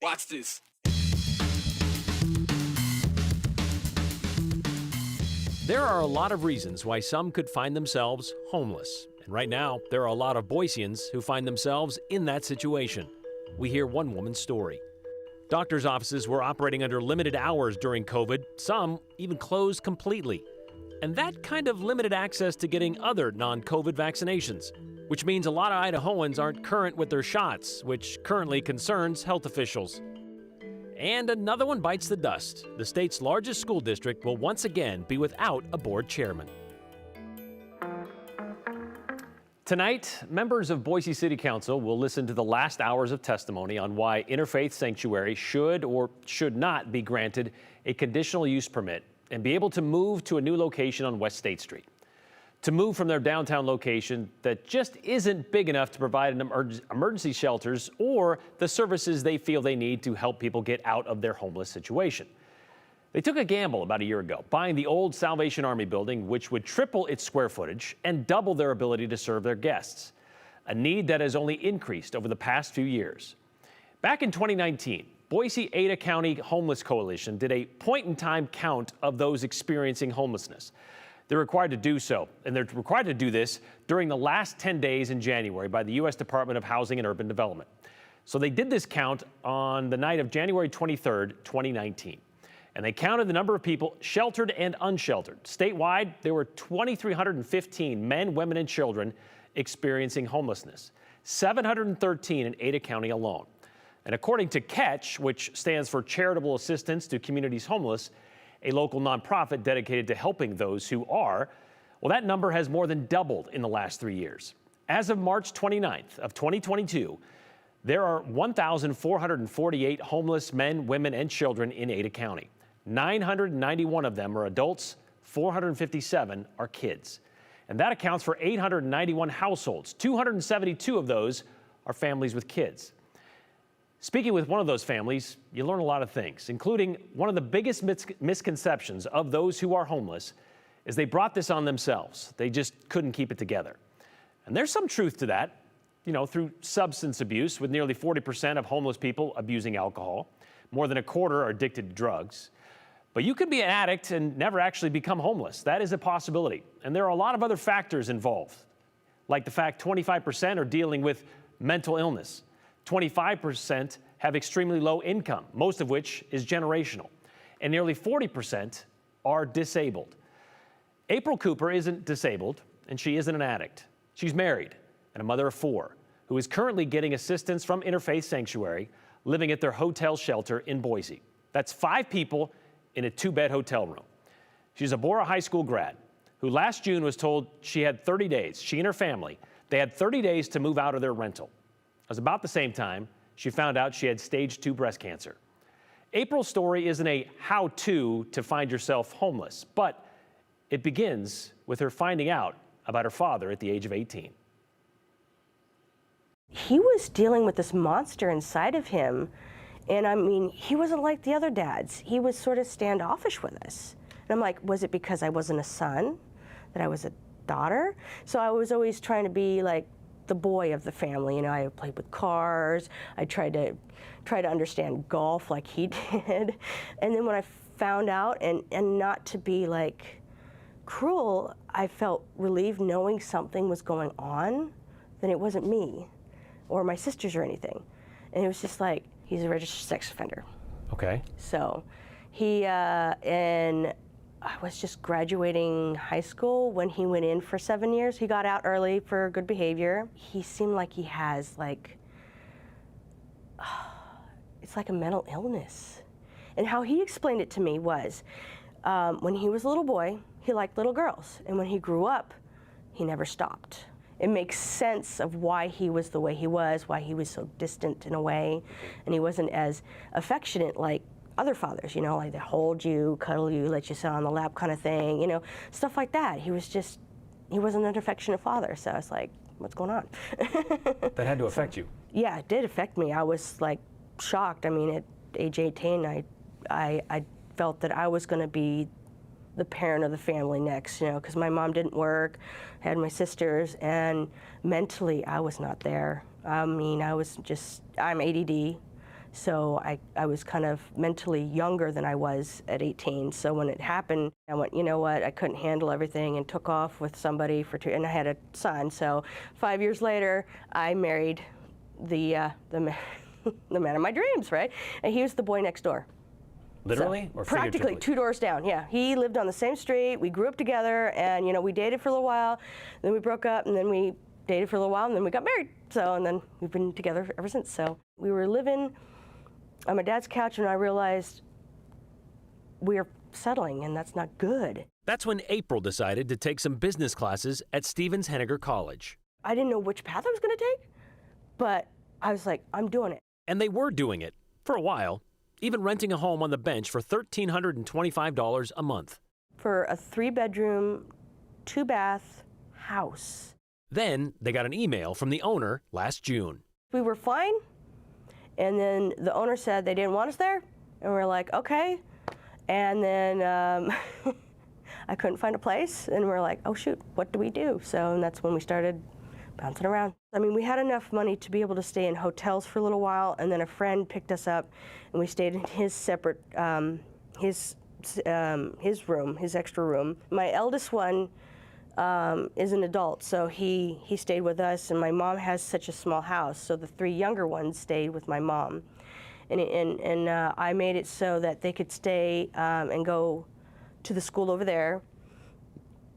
Watch this. There are a lot of reasons why some could find themselves homeless. And right now, there are a lot of Boiseans who find themselves in that situation. We hear one woman's story. Doctors' offices were operating under limited hours during COVID, some even closed completely. And that kind of limited access to getting other non-COVID vaccinations, which means a lot of Idahoans aren't current with their shots, which currently concerns health officials. And another one bites the dust. The state's largest school district will once again be without a board chairman. Tonight, members of Boise City Council will listen to the last hours of testimony on why Interfaith Sanctuary should or should not be granted a conditional use permit and be able to move to a new location on West State Street. To move from their downtown location that just isn't big enough to provide emergency shelters or the services they feel they need to help people get out of their homeless situation. They took a gamble about a year ago, buying the old Salvation Army building, which would triple its square footage and double their ability to serve their guests, a need that has only increased over the past few years. Back in 2019, Boise Ada County Homeless Coalition did a point-in-time count of those experiencing homelessness. They're required to do so, and they're required to do this during the last 10 days in January by the U.S. Department of Housing and Urban Development. So they did this count on the night of January 23rd, 2019. And they counted the number of people sheltered and unsheltered. Statewide, there were 2,315 men, women, and children experiencing homelessness, 713 in Ada County alone. And according to CATCH, which stands for Charitable Assistance to Communities Homeless, a local nonprofit dedicated to helping those who are, well, that number has more than doubled in the last 3 years. As of March 29th of 2022, there are 1,448 homeless men, women, and children in Ada County. 991 of them are adults, 457 are kids. And that accounts for 891 households. 272 of those are families with kids. Speaking with one of those families, you learn a lot of things, including one of the biggest misconceptions of those who are homeless is they brought this on themselves. They just couldn't keep it together. And there's some truth to that, through substance abuse, with nearly 40% of homeless people abusing alcohol. More than a quarter are addicted to drugs. But you could be an addict and never actually become homeless. That is a possibility. And there are a lot of other factors involved, like the fact 25% are dealing with mental illness. 25% have extremely low income, most of which is generational, and nearly 40% are disabled. April Cooper isn't disabled, and she isn't an addict. She's married and a mother of 4, who is currently getting assistance from Interfaith Sanctuary, living at their hotel shelter in Boise. That's 5 people in a 2-bed hotel room. She's a Bora High School grad who last June was told she had 30 days, she and her family, they had 30 days to move out of their rental. It was about the same time she found out she had stage 2 breast cancer. April's story isn't a how-to to find yourself homeless, but it begins with her finding out about her father at the age of 18. He was dealing with this monster inside of him, and he wasn't like the other dads. He was sort of standoffish with us. And I'm like, was it because I wasn't a son, that I was a daughter? So I was always trying to be like the boy of the family. I played with cars. I tried to understand golf like he did. And then when I found out, and not to be like cruel, I felt relieved knowing something was going on, then it wasn't me or my sisters or anything. And it was just like, he's a registered sex offender. Okay. So and I was just graduating high school when he went in for 7 years. He got out early for good behavior. He seemed like he has it's like a mental illness. And how he explained it to me was, when he was a little boy, he liked little girls. And when he grew up, he never stopped. It makes sense of why he was the way he was, why he was so distant in a way, and he wasn't as affectionate like other fathers, like they hold you, cuddle you, let you sit on the lap kind of thing, stuff like that. He wasn't an affectionate father, so I was like, what's going on? That had to affect you. Yeah, it did affect me. I was shocked. At age 18, I felt that I was going to be the parent of the family next, because my mom didn't work, I had my sisters, and mentally I was not there. I'm ADD, So I was kind of mentally younger than I was at 18. So when it happened, I went, you know what, I couldn't handle everything and took off with somebody for 2, and I had a son. So 5 years later, I married the man, the man of my dreams, right? And he was the boy next door. Literally So, or practically figuratively? 2 doors down, yeah. He lived on the same street, we grew up together, and you know, we dated for a little while, then we broke up, and then we dated for a little while, and then we got married. So, and then we've been together ever since. So we were living on my dad's couch, and I realized we're settling, and that's not good. That's when April decided to take some business classes at Stevens Henniger College. I didn't know which path I was gonna take, but I was like, I'm doing it. And they were doing it for a while, even renting a home on the bench for $1,325 a month. For a 3-bedroom, 2-bath house. Then they got an email from the owner last June. We were fine, and then the owner said they didn't want us there, and we were like, okay. And then I couldn't find a place, and we were like, oh shoot, what do we do? So and that's when we started bouncing around. I mean, we had enough money to be able to stay in hotels for a little while, and then a friend picked us up, and we stayed in his separate, his room, his extra room. My eldest one is an adult, so he stayed with us, and my mom has such a small house, so the 3 younger ones stayed with my mom. And I made it so that they could stay and go to the school over there,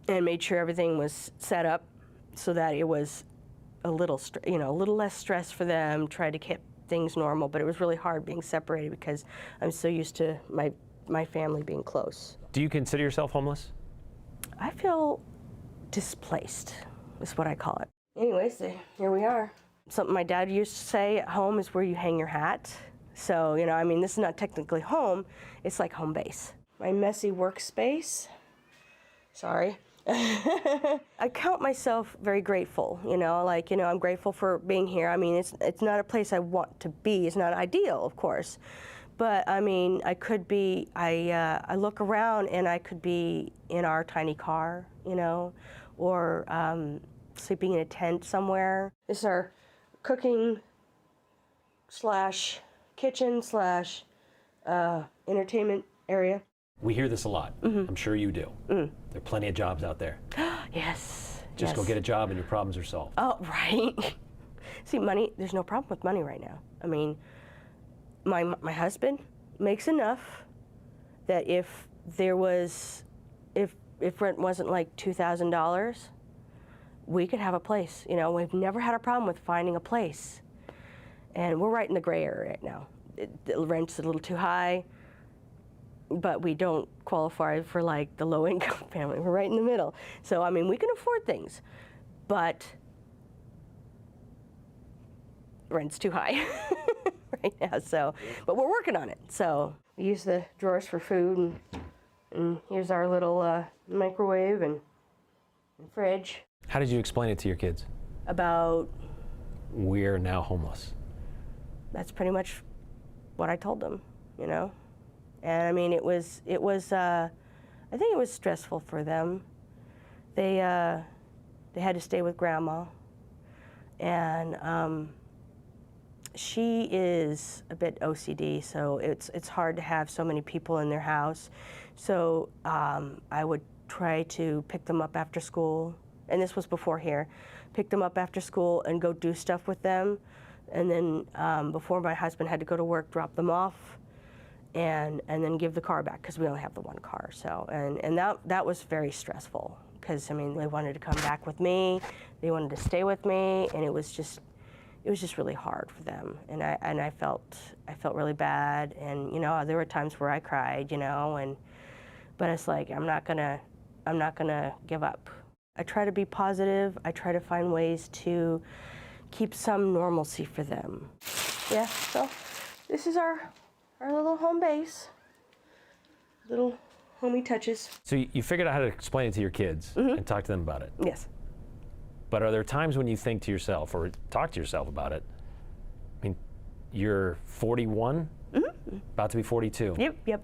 and made sure everything was set up so that it was a little, a little less stress for them, tried to keep things normal, but it was really hard being separated because I'm so used to my family being close. Do you consider yourself homeless? I feel displaced, is what I call it. Anyways, here we are. Something my dad used to say, at home is where you hang your hat. So, you know, I mean, this is not technically home, it's like home base. My messy workspace, sorry. I count myself very grateful, you know, like, you know, I'm grateful for being here. I mean, it's not a place I want to be. It's not ideal, of course. But, I mean, I could be, I look around and I could be in our tiny car, you know, or sleeping in a tent somewhere. This is our cooking / kitchen / entertainment area. We hear this a lot. I'm sure you do. There are plenty of jobs out there. Yes. Just yes. go get a job and your problems are solved. Oh, right. See, money, there's no problem with money right now. I mean, my husband makes enough that if there was, if rent wasn't like $2,000, we could have a place. You know, we've never had a problem with finding a place. And we're right in the gray area right now. The rent's a little too high, but we don't qualify for like the low income family. We're right in the middle. So, I mean, we can afford things, but rent's too high right now. So, but we're working on it. So we use the drawers for food, and here's our little microwave and fridge. How did you explain it to your kids? About, We're now homeless. that's pretty much what I told them, you know. And I mean, it was. I think it was stressful for them. They had to stay with Grandma, and she is a bit OCD, so it's hard to have so many people in their house. So I would try to pick them up after school, and this was before here. Pick them up after school and go do stuff with them, and then before my husband had to go to work, drop them off. And then give the car back, because we only have the one car. So and that was very stressful, because I mean, they wanted to come back with me, they wanted to stay with me, and it was just really hard for them. And I felt really bad, and you know, there were times where I cried, you know, but it's like I'm not gonna give up. I try to be positive. I try to find ways to keep some normalcy for them. Yeah. So this is our little home base, little homey touches. So you figured out how to explain it to your kids and talk to them about it. Yes. But are there times when you think to yourself or talk to yourself about it? I mean, you're 41, about to be 42. Yep.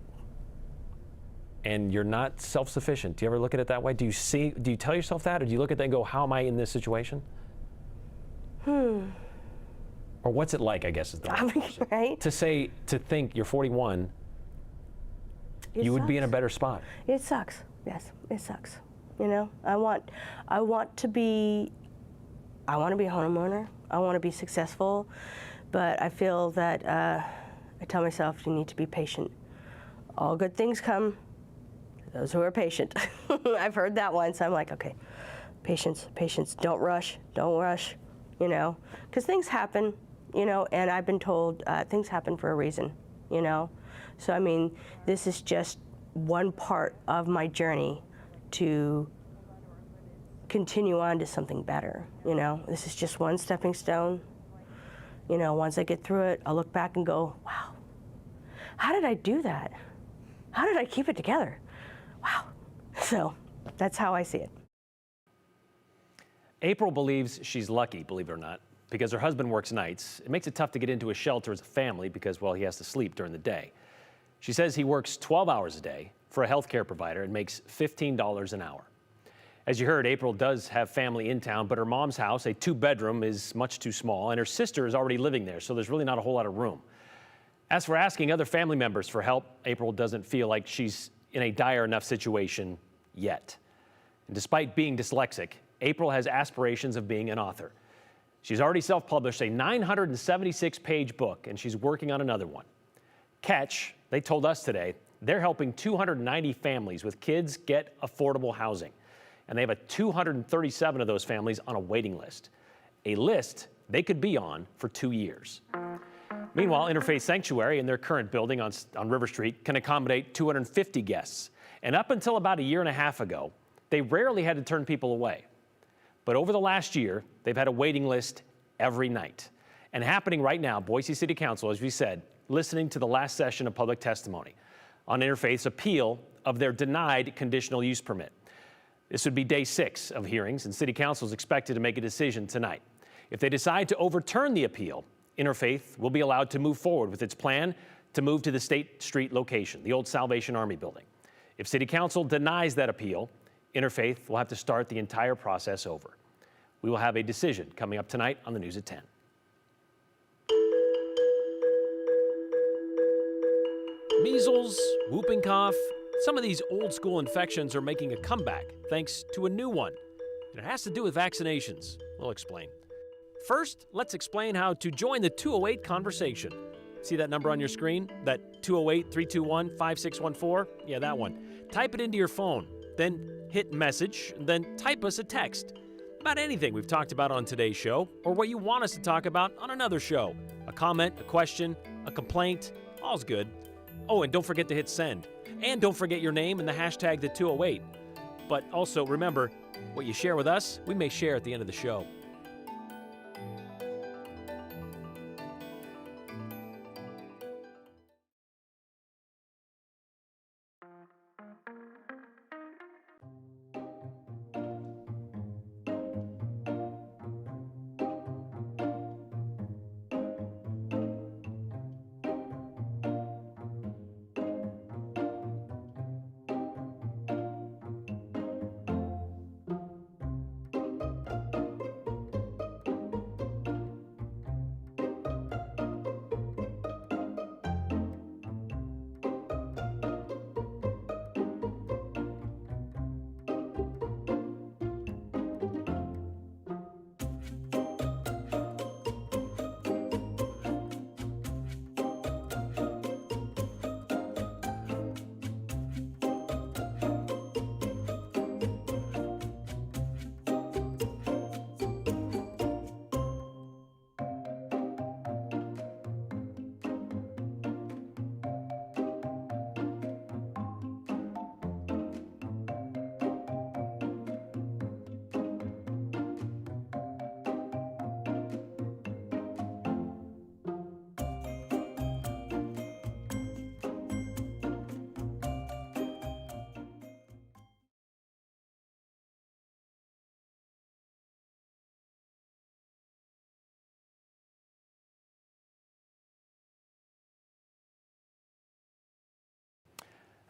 And you're not self-sufficient. Do you ever look at it that way? Do you tell yourself that, or do you look at that and go, how am I in this situation? Or what's it like, I guess, is the right question. Right? To think you're 41, you would be in a better spot. It sucks. Yes, it sucks. You know, I want to be a homeowner. I want to be successful, but I feel that I tell myself you need to be patient. All good things come to those who are patient. I've heard that once. I'm like, okay, patience, patience. Don't rush, you know, because things happen, you know, and I've been told things happen for a reason, you know. So, I mean, this is just one part of my journey to continue on to something better, you know. This is just one stepping stone. You know, once I get through it, I'll look back and go, wow, how did I do that? How did I keep it together? Wow. So that's how I see it. April believes she's lucky, believe it or not, because her husband works nights. It makes it tough to get into a shelter as a family because, well, he has to sleep during the day. She says he works 12 hours a day for a healthcare provider and makes $15 an hour. As you heard, April does have family in town, but her mom's house, a 2-bedroom, is much too small, and her sister is already living there, so there's really not a whole lot of room. As for asking other family members for help, April doesn't feel like she's in a dire enough situation yet. And despite being dyslexic, April has aspirations of being an author. She's already self-published a 976-page book, and she's working on another one. Catch, they told us today, they're helping 290 families with kids get affordable housing. And they have 237 of those families on a waiting list, a list they could be on for 2 years. Meanwhile, Interfaith Sanctuary in their current building on River Street can accommodate 250 guests. And up until about a year and a half ago, they rarely had to turn people away. But over the last year, they've had a waiting list every night. And happening right now, Boise City Council, as we said, listening to the last session of public testimony on Interfaith's appeal of their denied conditional use permit. This would be day 6 of hearings, and City Council is expected to make a decision tonight. If they decide to overturn the appeal, Interfaith will be allowed to move forward with its plan to move to the State Street location, the old Salvation Army building. If City Council denies that appeal, Interfaith will have to start the entire process over. We will have a decision coming up tonight on the News at 10. Measles, whooping cough, some of these old school infections are making a comeback thanks to a new one. And it has to do with vaccinations. We'll explain. First, let's explain how to join the 208 conversation. See that number on your screen? That 208-321-5614? Yeah, that one. Type it into your phone, then hit message, and then type us a text. About anything we've talked about on today's show, or what you want us to talk about on another show. A comment, a question, a complaint, all's good. Oh, and don't forget to hit send. And don't forget your name and the hashtag the 208. But also remember, what you share with us, we may share at the end of the show.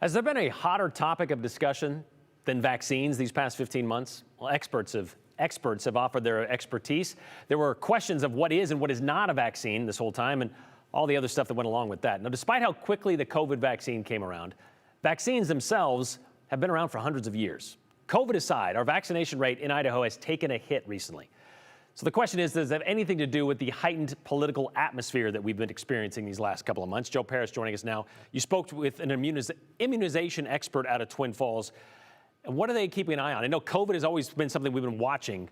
Has there been a hotter topic of discussion than vaccines these past 15 months? Well, experts have experts have offered their expertise. There were questions of what is and what is not a vaccine this whole time and all the other stuff that went along with that. Now, despite how quickly the COVID vaccine came around, vaccines themselves have been around for hundreds of years. COVID aside, our vaccination rate in Idaho has taken a hit recently. So the question is, does it have anything to do with the heightened political atmosphere that we've been experiencing these last couple of months? Joe Parrish joining us now. You spoke with an immunization expert out of Twin Falls. And what are they keeping an eye on? I know COVID has always been something we've been watching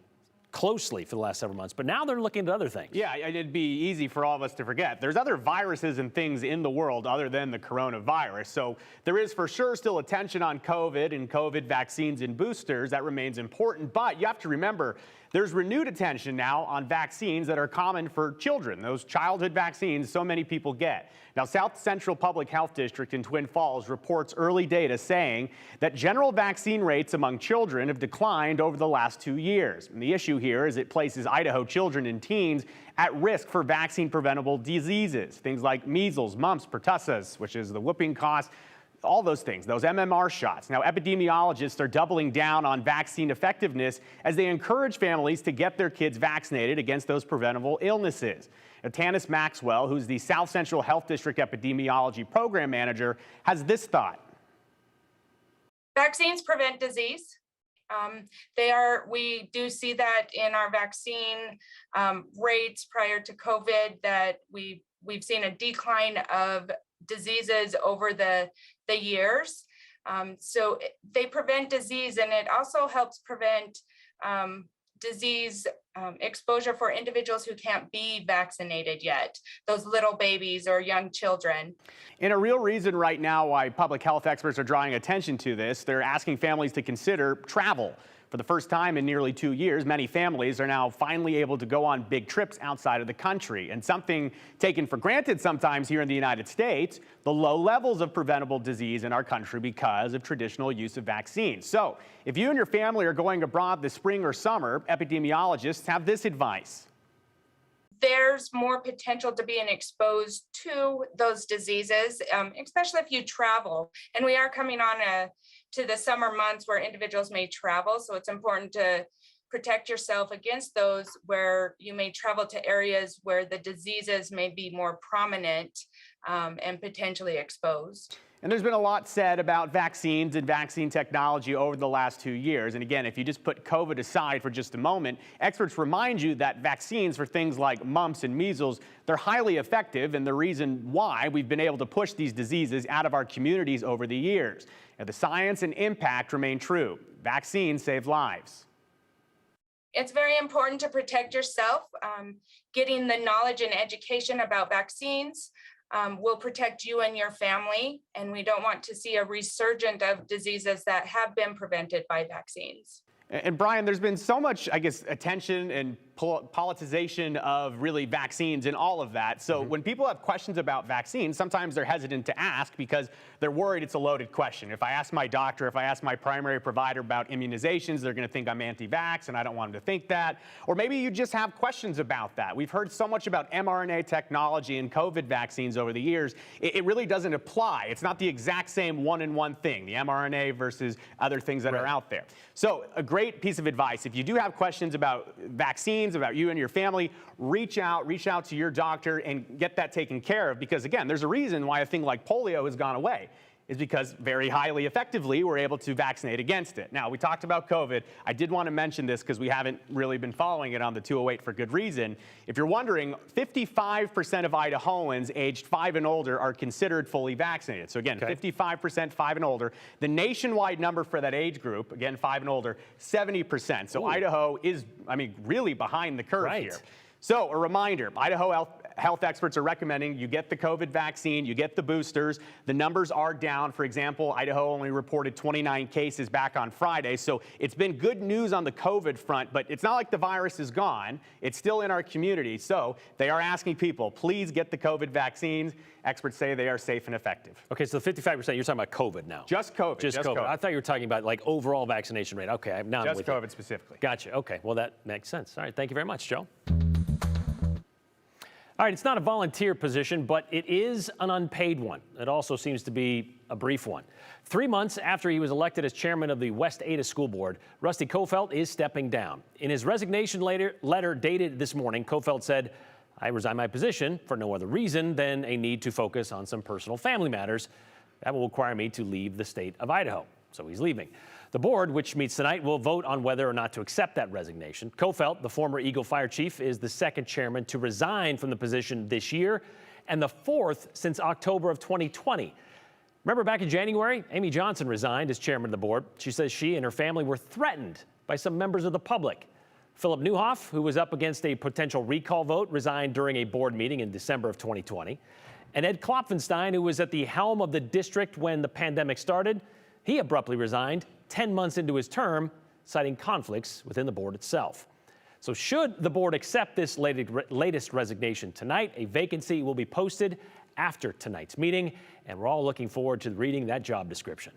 closely for the last several months, but now they're looking at other things. Yeah, it'd be easy for all of us to forget. There's other viruses and things in the world other than the coronavirus. So there is for sure still attention on COVID and COVID vaccines and boosters. That remains important. But you have to remember, there's renewed attention now on vaccines that are common for children, those childhood vaccines so many people get. Now, South Central Public Health District in Twin Falls reports early data saying that general vaccine rates among children have declined over the last 2 years. And the issue here is it places Idaho children and teens at risk for vaccine-preventable diseases, things like measles, mumps, pertussis, which is the whooping cough, all those things, those MMR shots. Now, epidemiologists are doubling down on vaccine effectiveness as they encourage families to get their kids vaccinated against those preventable illnesses. Now, Tanis Maxwell, who's the South Central Health District Epidemiology Program Manager, has this thought. Vaccines prevent disease. We do see that in our vaccine rates prior to COVID, that we've seen a decline of diseases over the years. So they prevent disease, and it also helps prevent disease exposure for individuals who can't be vaccinated yet, those little babies or young children. And a real reason right now why public health experts are drawing attention to this, they're asking families to consider travel. For the first time in nearly 2 years, many families are now finally able to go on big trips outside of the country. And something taken for granted sometimes here in the United States, the low levels of preventable disease in our country because of traditional use of vaccines. So if you and your family are going abroad this spring or summer, epidemiologists have this advice. There's more potential to being exposed to those diseases, especially if you travel. And we are coming on to the summer months where individuals may travel. So it's important to protect yourself against those where you may travel to areas where the diseases may be more prominent and potentially exposed. And there's been a lot said about vaccines and vaccine technology over the last 2 years. And again, if you just put COVID aside for just a moment, experts remind you that vaccines for things like mumps and measles, they're highly effective, and the reason why we've been able to push these diseases out of our communities over the years. Now, the science and impact remain true. Vaccines save lives. It's very important to protect yourself. Getting the knowledge and education about vaccines will protect you and your family, and we don't want to see a resurgence of diseases that have been prevented by vaccines. And Brian, there's been so much, I guess, attention and politicization of really vaccines and all of that. So when people have questions about vaccines, sometimes they're hesitant to ask because they're worried it's a loaded question. If I ask my doctor, if I ask my primary provider about immunizations, they're going to think I'm anti-vax, and I don't want them to think that. Or maybe you just have questions about that. We've heard so much about mRNA technology and COVID vaccines over the years. It really doesn't apply. It's not the exact same one-in-one thing, the mRNA versus other things that are out there. So a great piece of advice. If you do have questions about vaccines, about you and your family, reach out to your doctor and get that taken care of, because again, there's a reason why a thing like polio has gone away. Is because very highly effectively we're able to vaccinate against it. Now, we talked about COVID. I did want to mention this because we haven't really been following it on the 208 for good reason. If you're wondering, 55% of Idahoans aged 5 and older are considered fully vaccinated. So again, 55% 5 and older. The nationwide number for that age group, again, 5 and older, 70%. So Idaho is, really behind the curve here. So a reminder, Idaho health experts are recommending you get the COVID vaccine, you get the boosters. The numbers are down. For example, Idaho only reported 29 cases back on Friday. So it's been good news on the COVID front, but it's not like the virus is gone. It's still in our community. So they are asking people, please get the COVID vaccines. Experts say they are safe and effective. Okay, so 55%, you're talking about COVID now. Just COVID. Just COVID. I thought you were talking about like overall vaccination rate. Okay, now I'm with you. Just COVID specifically. Gotcha. Okay, well that makes sense. All right, thank you very much, Joe. All right, it's not a volunteer position, but it is an unpaid one. It also seems to be a brief one. 3 months after he was elected as chairman of the West Ada School Board, Rusty Kofelt is stepping down. In his resignation letter dated this morning, Kofelt said, "I resign my position for no other reason than a need to focus on some personal family matters that will require me to leave the state of Idaho." So he's leaving. The board, which meets tonight, will vote on whether or not to accept that resignation. Kofelt, the former Eagle Fire Chief, is the second chairman to resign from the position this year and the fourth since October of 2020. Remember back in January, Amy Johnson resigned as chairman of the board. She says she and her family were threatened by some members of the public. Philip Newhoff, who was up against a potential recall vote, resigned during a board meeting in December of 2020. And Ed Klopfenstein, who was at the helm of the district when the pandemic started, he abruptly resigned 10 months into his term, citing conflicts within the board itself. So should the board accept this latest resignation tonight, a vacancy will be posted after tonight's meeting, and we're all looking forward to reading that job description.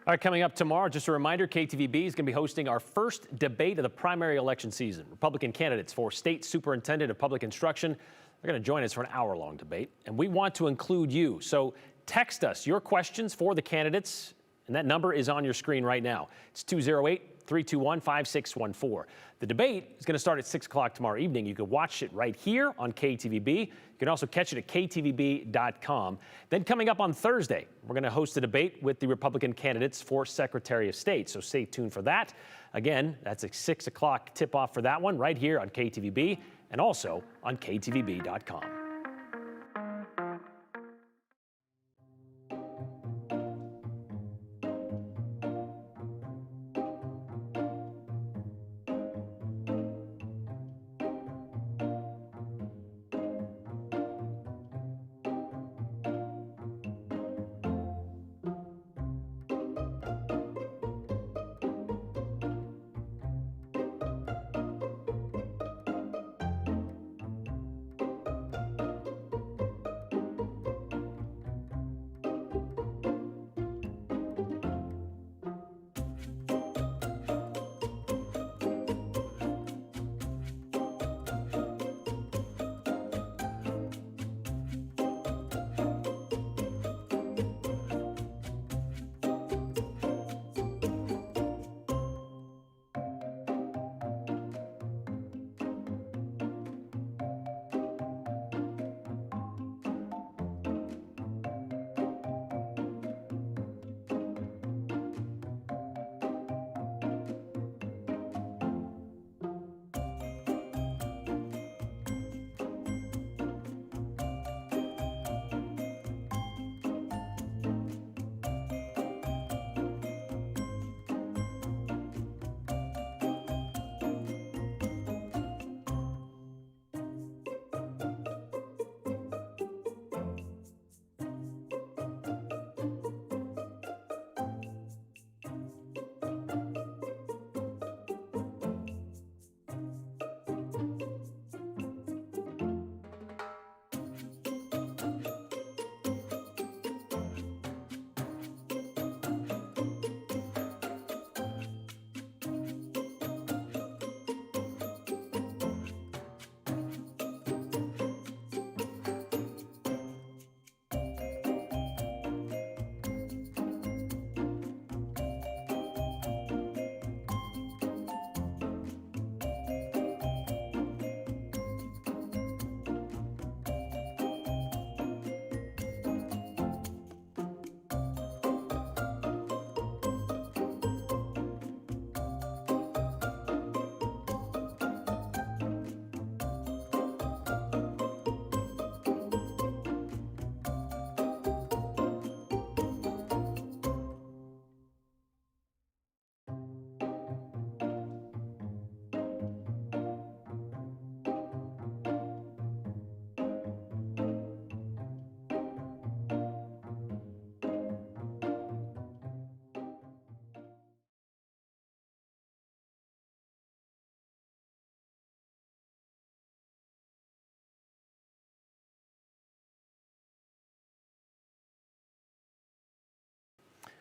All right, coming up tomorrow, just a reminder, KTVB is going to be hosting our first debate of the primary election season. Republican candidates for State Superintendent of Public Instruction are going to join us for an hour-long debate, and we want to include you. So text us your questions for the candidates, and that number is on your screen right now. It's 208-321-5614. The debate is going to start at 6 o'clock tomorrow evening. You can watch it right here on KTVB. You can also catch it at ktvb.com. Then coming up on Thursday, we're going to host a debate with the Republican candidates for Secretary of State. So stay tuned for that. Again, that's a 6 o'clock tip-off for that one right here on KTVB. and also on ktvb.com.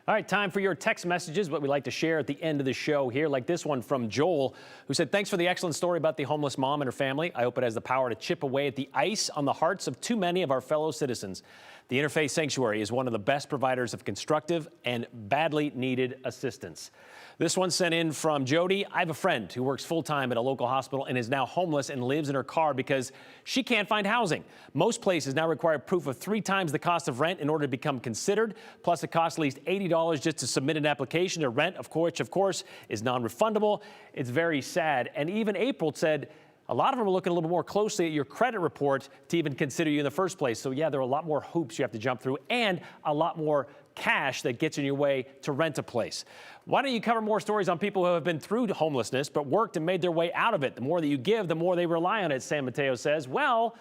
All right, time for your text messages, what we like to share at the end of the show here, like this one from Joel, who said, thanks for the excellent story about the homeless mom and her family. I hope it has the power to chip away at the ice on the hearts of too many of our fellow citizens. The Interfaith Sanctuary is one of the best providers of constructive and badly needed assistance. This one sent in from Jody. I have a friend who works full-time at a local hospital and is now homeless and lives in her car because she can't find housing. Most places now require proof of 3 times the cost of rent in order to become considered. Plus, it costs at least $80 just to submit an application to rent, which of course is non-refundable. It's very sad. And even April said, a lot of them are looking a little bit more closely at your credit report to even consider you in the first place. So yeah, there are a lot more hoops you have to jump through and a lot more cash that gets in your way to rent a place. Why don't you cover more stories on people who have been through homelessness but worked and made their way out of it? The more that you give, the more they rely on it, San Mateo says. Well,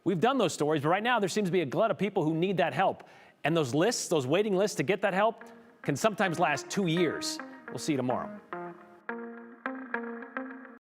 we've done those stories, but right now there seems to be a glut of people who need that help. And those lists, those waiting lists to get that help can sometimes last 2 years. We'll see you tomorrow.